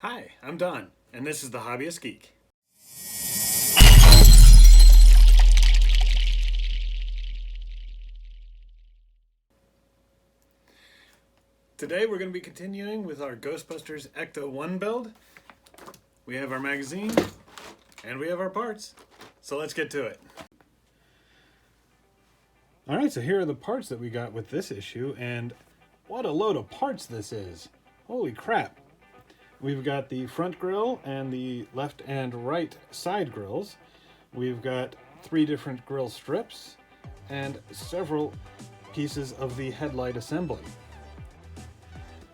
Hi, I'm Don, and this is the Hobbyist Geek. Today we're going to be continuing with our Ghostbusters Ecto 1 build. We have our magazine, and we have our parts. So let's get to it. Alright, so here are the parts that we got with this issue, and what a load of parts this is. Holy crap. We've got the front grille and the left and right side grills. We've got 3 different grill strips and several pieces of the headlight assembly.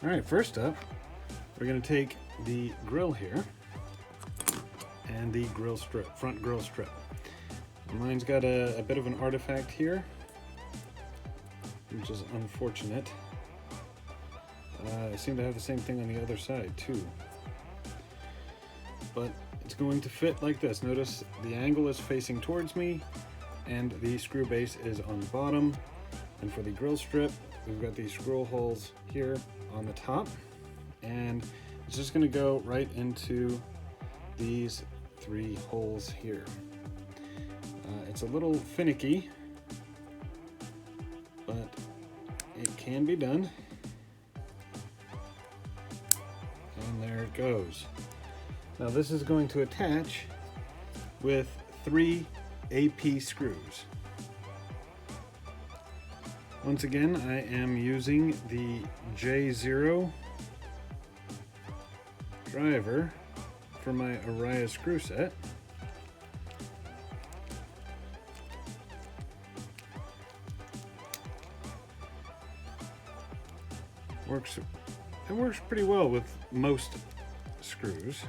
Alright, first up, we're going to take the grill here and the grill strip, front grill strip. Mine's got a bit of an artifact here, which is unfortunate. I seem to have the same thing on the other side too. But it's going to fit like this. Notice the angle is facing towards me and the screw base is on the bottom. And for the grill strip, we've got these screw holes here on the top. And it's just going to go right into these 3 holes here. It's a little finicky, but it can be done. And there it goes. Now this is going to attach with 3 AP screws. Once again, I am using the J0 driver for my Araya screw set. It works pretty well with most screws.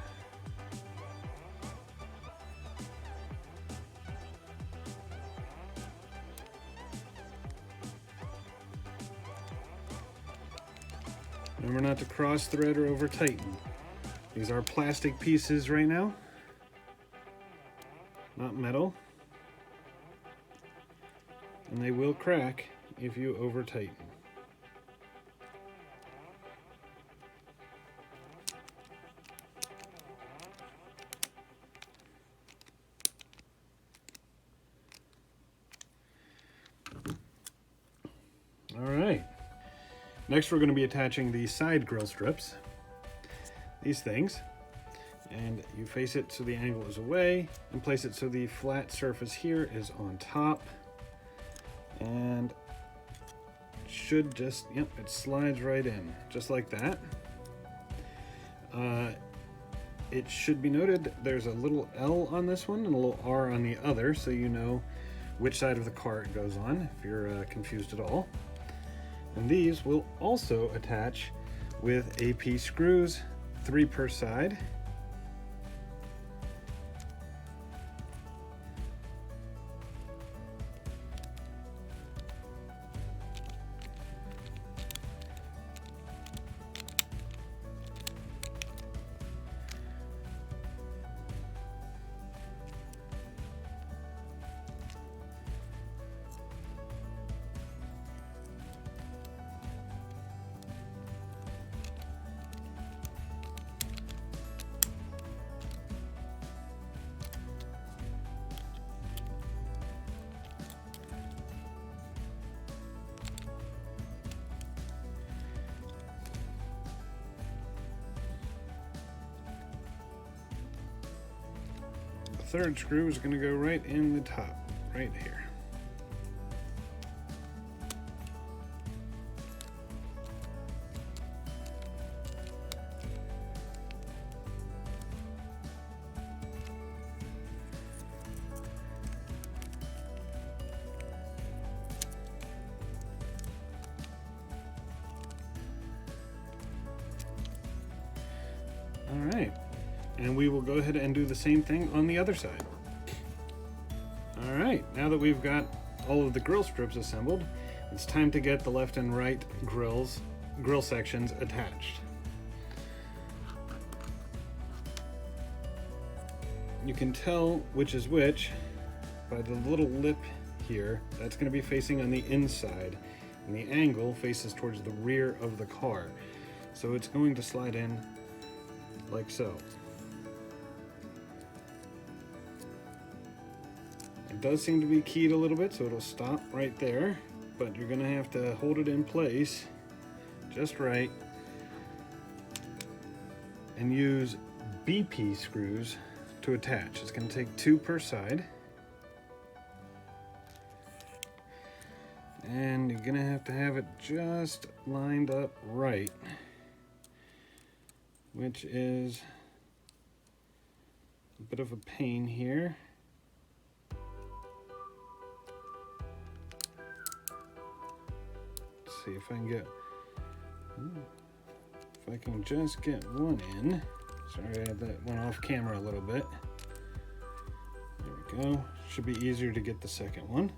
Remember not to cross thread or over tighten. These are plastic pieces right now, not metal, and they will crack if you over tighten. Alright, next we're going to be attaching the side grill strips, these things, and you face it so the angle is away and place it so the flat surface here is on top, and should just, yep, it slides right in just like that. It should be noted there's a little L on this one and a little R on the other, so you know which side of the car it goes on if you're confused at all. And these will also attach with AP screws, 3 per side. The 3rd screw is going to go right in the top, right here. All right. And we will go ahead and do the same thing on the other side. Alright, now that we've got all of the grill strips assembled, it's time to get the left and right grill sections attached. You can tell which is which by the little lip here. That's going to be facing on the inside, and the angle faces towards the rear of the car. So it's going to slide in like so. It does seem to be keyed a little bit, so it'll stop right there, but you're gonna have to hold it in place just right and use BP screws to attach. It's gonna take 2 per side. And you're gonna have it just lined up right, which is a bit of a pain here. Let's see if I can get, if I can just get one in. Sorry, I had that one off camera a little bit. There we go. Should be easier to get the second one.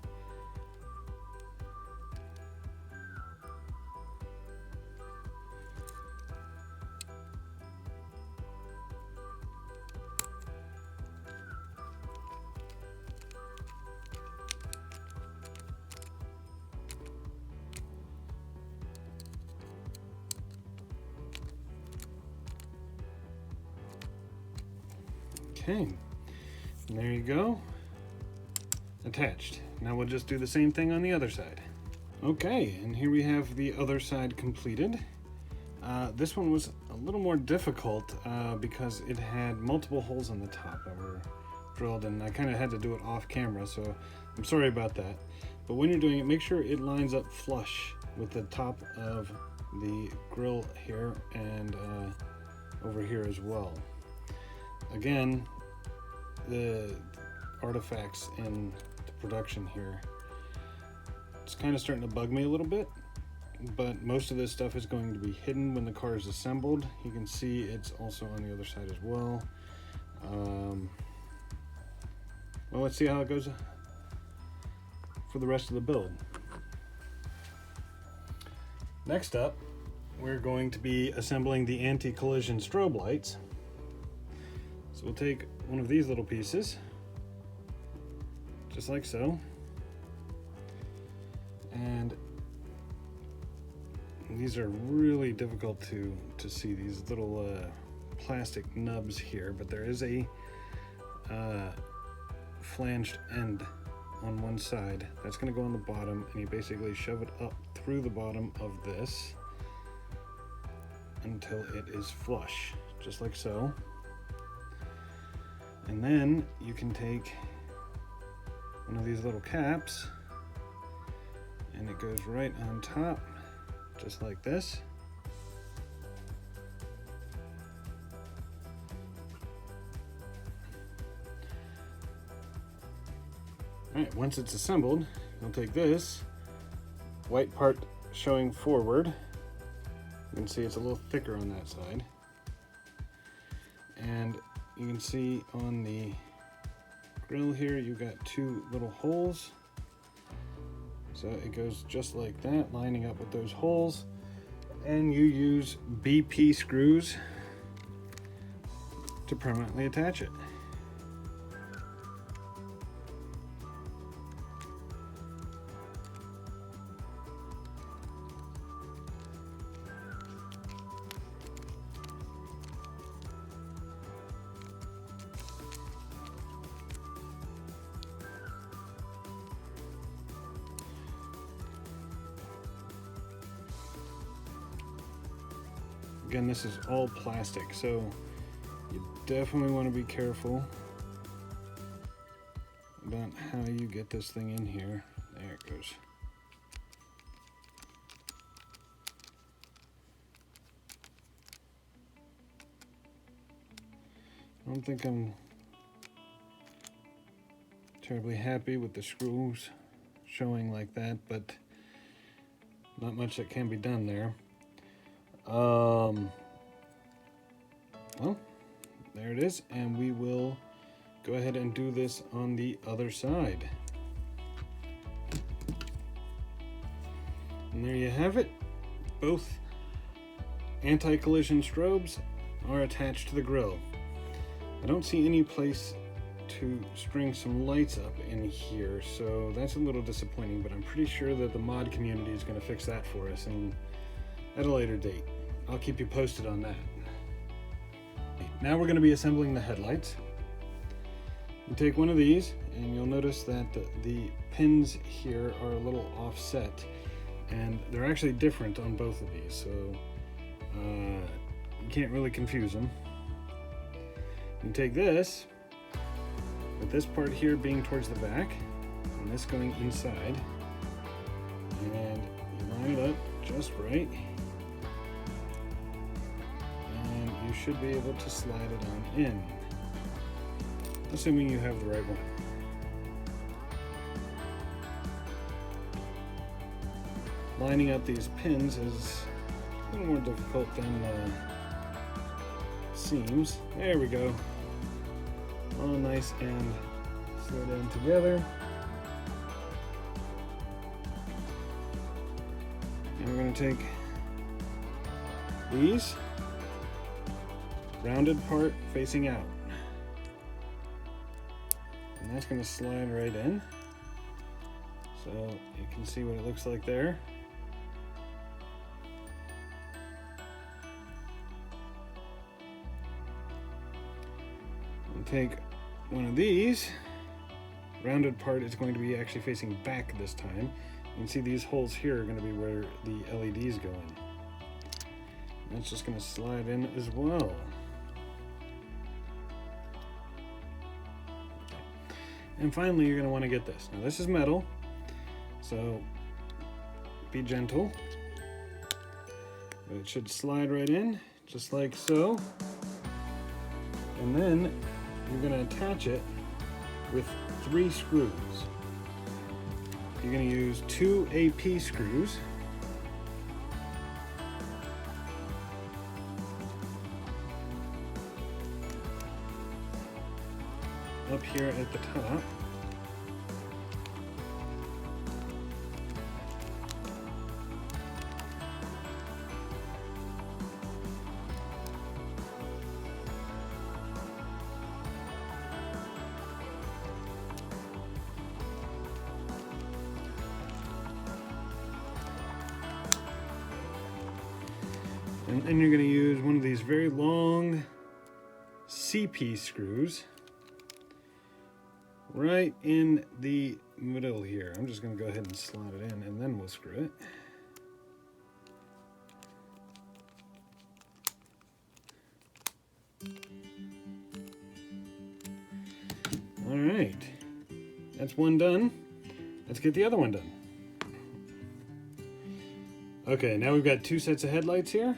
Okay, and there you go, attached. Now we'll just do the same thing on the other side. Okay, and here we have the other side completed. This one was a little more difficult because it had multiple holes on the top that were drilled, and I kind of had to do it off camera, so I'm sorry about that. But when you're doing it, make sure it lines up flush with the top of the grill here and over here as well. Again, the artifacts in the production here, it's kind of starting to bug me a little bit, but most of this stuff is going to be hidden when the car is assembled. You can see it's also on the other side as well. Well, let's see how it goes for the rest of the build. Next up, we're going to be assembling the anti-collision strobe lights. So we'll take one of these little pieces, just like so, and these are really difficult to see, these little plastic nubs here, but there is a flanged end on one side that's going to go on the bottom, and you basically shove it up through the bottom of this until it is flush, just like so. And then you can take one of these little caps and it goes right on top, just like this. All right, once it's assembled, you'll take this white part showing forward. You can see it's a little thicker on that side. And you can see on the grill here, you've got 2 little holes. So it goes just like that, lining up with those holes. And you use BP screws to permanently attach it. Again, this is all plastic, so you definitely want to be careful about how you get this thing in here. There it goes. I don't think I'm terribly happy with the screws showing like that, but not much that can be done there. Well, there it is, and we will go ahead and do this on the other side. And there you have it. Both anti-collision strobes are attached to the grille. I don't see any place to string some lights up in here, so that's a little disappointing, but I'm pretty sure that the mod community is going to fix that for us and at a later date. I'll keep you posted on that. Now we're going to be assembling the headlights. You take one of these and you'll notice that the pins here are a little offset, and they're actually different on both of these, so you can't really confuse them. You take this, with this part here being towards the back and this going inside, and you line it up just right, and you should be able to slide it on in, assuming you have the right one. Lining up these pins is a little more difficult than seems. There we go. All nice and slid in together. And we're going to take these, rounded part facing out. And that's going to slide right in. So you can see what it looks like there. And take one of these, rounded part is going to be actually facing back this time. You can see these holes here are going to be where the LEDs go in. That's just going to slide in as well. And finally, you're going to want to get this. Now this is metal, so be gentle. But it should slide right in, just like so. And then you're going to attach it with 3 screws. You're going to use 2 AP screws. Up here at the top. And then you're going to use one of these very long CP screws right in the middle here. I'm just going to go ahead and slot it in, and then we'll screw it. All right, that's one done. Let's get the other one done. Okay, now we've got 2 sets of headlights here.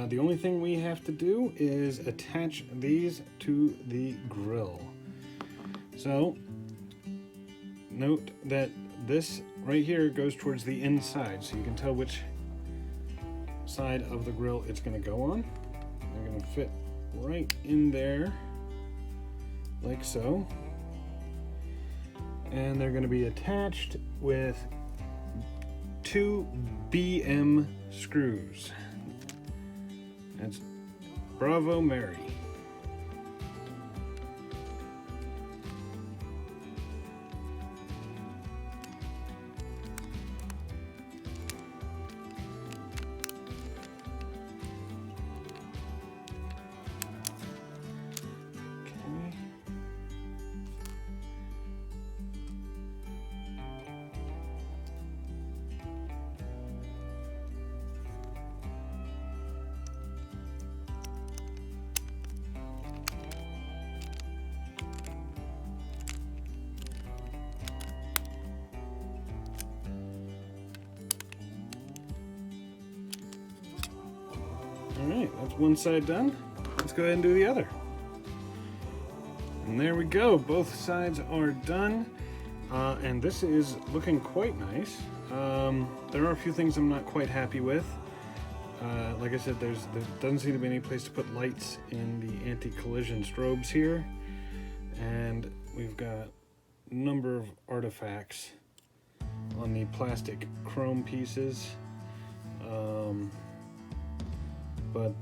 The only thing we have to do is attach these to the grill. So, note that this right here goes towards the inside, so you can tell which side of the grill it's going to go on. They're going to fit right in there, like so. And they're going to be attached with 2 BM screws. That's Bravo Mary. Alright, that's one side done. Let's go ahead and do the other. And there we go, both sides are done. And this is looking quite nice. There are a few things I'm not quite happy with. Like I said, there doesn't seem to be any place to put lights in the anti-collision strobes here. And we've got a number of artifacts on the plastic chrome pieces. But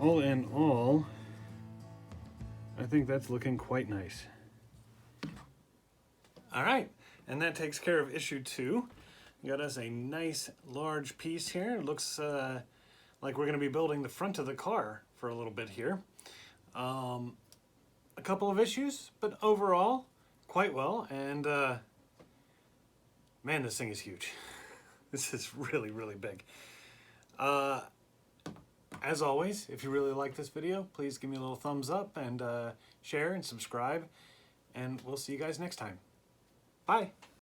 all in all, I think that's looking quite nice. All right, and that takes care of issue 2. Got us a nice large piece here. It looks like we're going to be building the front of the car for a little bit here. A couple of issues, but overall, quite well. And man, this thing is huge. This is really, really big. As always, if you really like this video, please give me a little thumbs up and share and subscribe. And we'll see you guys next time. Bye.